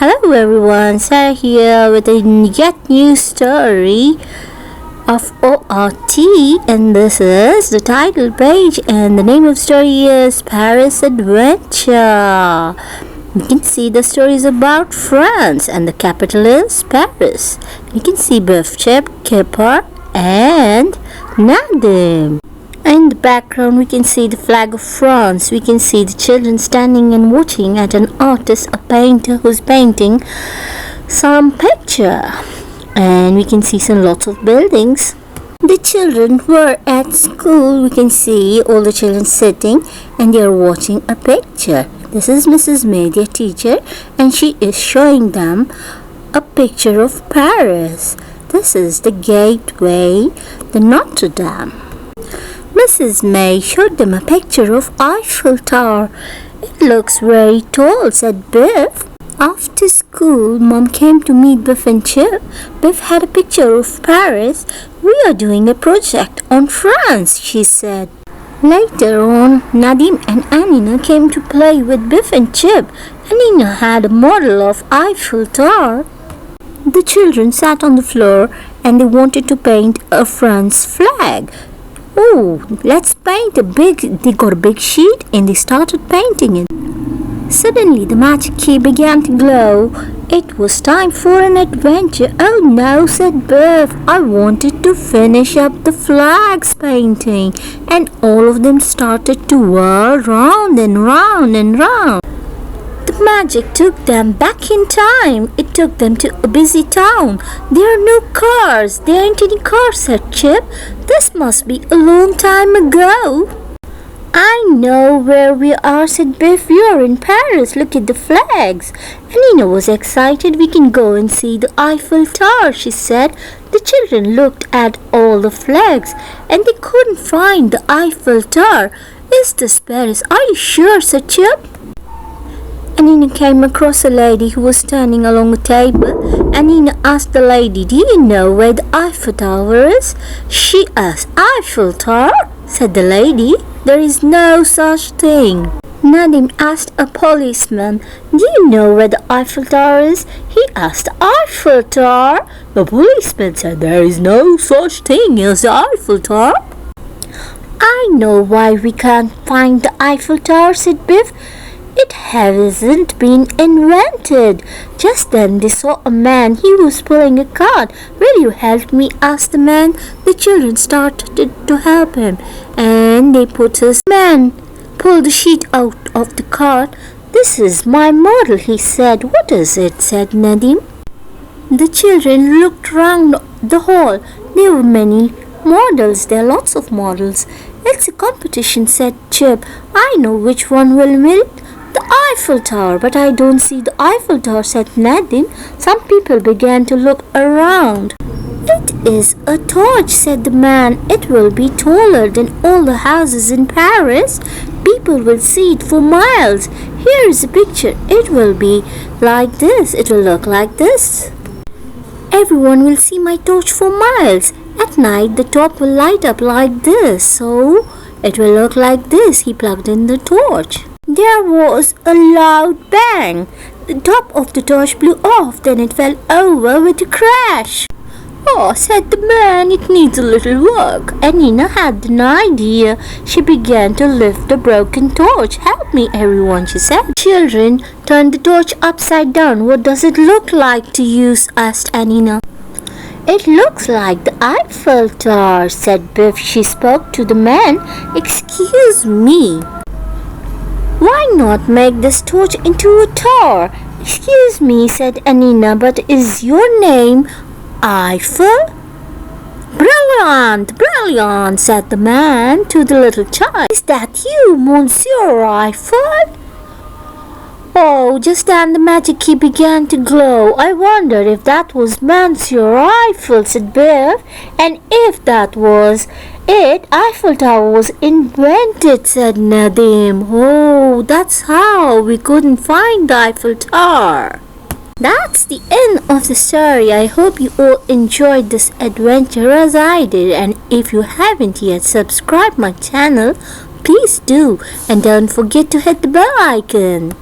Hello everyone, Sarah here with a yet new story of ORT, and this is the title page, and the name of the story is Paris Adventure. You can see the story is about France and the capital is Paris. You can see Biff, Chip, Kipper and Nadim. In the background we can see the flag of France. We can see the children standing and watching at an artist, a painter who's painting some picture. And we can see some lots of buildings. The children were at school. We can see all the children sitting and they are watching a picture. This is Mrs. May, their teacher, and she is showing them a picture of Paris. This is the gateway, the Notre Dame. Mrs. May showed them a picture of Eiffel Tower. It looks very tall, said Biff. After school, Mom came to meet Biff and Chip. Biff had a picture of Paris. We are doing a project on France, she said. Later on, Nadim and Anina came to play with Biff and Chip. Anina had a model of Eiffel Tower. The children sat on the floor and they wanted to paint a France flag. Oh, let's paint they got a big sheet and they started painting it. Suddenly the magic key began to glow. It was time for an adventure. Oh no, said Biff, I wanted to finish up the flags painting. And all of them started to whirl round and round and round. The magic took them back in time. It took them to a busy town. There are no cars. There aren't any cars, said Chip. This must be a long time ago. I know where we are, said Biff. We are in Paris. Look at the flags. Anina was excited. We can go and see the Eiffel Tower, she said. The children looked at all the flags and they couldn't find the Eiffel Tower. Is this Paris? Are you sure, said Chip? Anina came across a lady who was standing along a table. Anina asked the lady, do you know where the Eiffel Tower is? She asked, Eiffel Tower? Said the lady. There is no such thing. Nadim asked a policeman, do you know where the Eiffel Tower is? He asked, Eiffel Tower? The policeman said, there is no such thing as the Eiffel Tower. I know why we can't find the Eiffel Tower, said Biff. It hasn't been invented. Just then they saw a man. He was pulling a cart. Will you help me? Asked the man. The children started to help him and they put his man pulled the sheet out of the cart. This is my model, he said. What is it? Said Nadim. The children looked round the hall. There were many models. There are lots of models. It's a competition, said Chip. I know which one will win. The Eiffel Tower, but I don't see the Eiffel Tower, said Nadim. Some people began to look around. It is a torch, said the man. It will be taller than all the houses in Paris. People will see it for miles. Here is a picture. It will be like this. It will look like this. Everyone will see my torch for miles. At night, the top will light up like this. So, it will look like this. He plugged in the torch. There was a loud bang. The top of the torch blew off, then it fell over with a crash. Oh, said the man, it needs a little work. Anina had an idea. She began to lift the broken torch. Help me, everyone, she said. Children turned the torch upside down. What does it look like to you? Asked Anina. It looks like the Eiffel Tower, said Biff. She spoke to the man. Excuse me. Why not make this torch into a tower? Excuse me, said Anina, but is your name Eiffel? Brilliant, brilliant, said the man to the little child. Is that you, Monsieur Eiffel? Oh, just then the magic key began to glow. I wondered if that was Monsieur Eiffel, said Biff. And if that was it, Eiffel Tower was invented, said Nadim. Oh, that's how we couldn't find the Eiffel Tower. That's the end of the story. I hope you all enjoyed this adventure as I did. And if you haven't yet subscribed my channel, please do. And don't forget to hit the bell icon.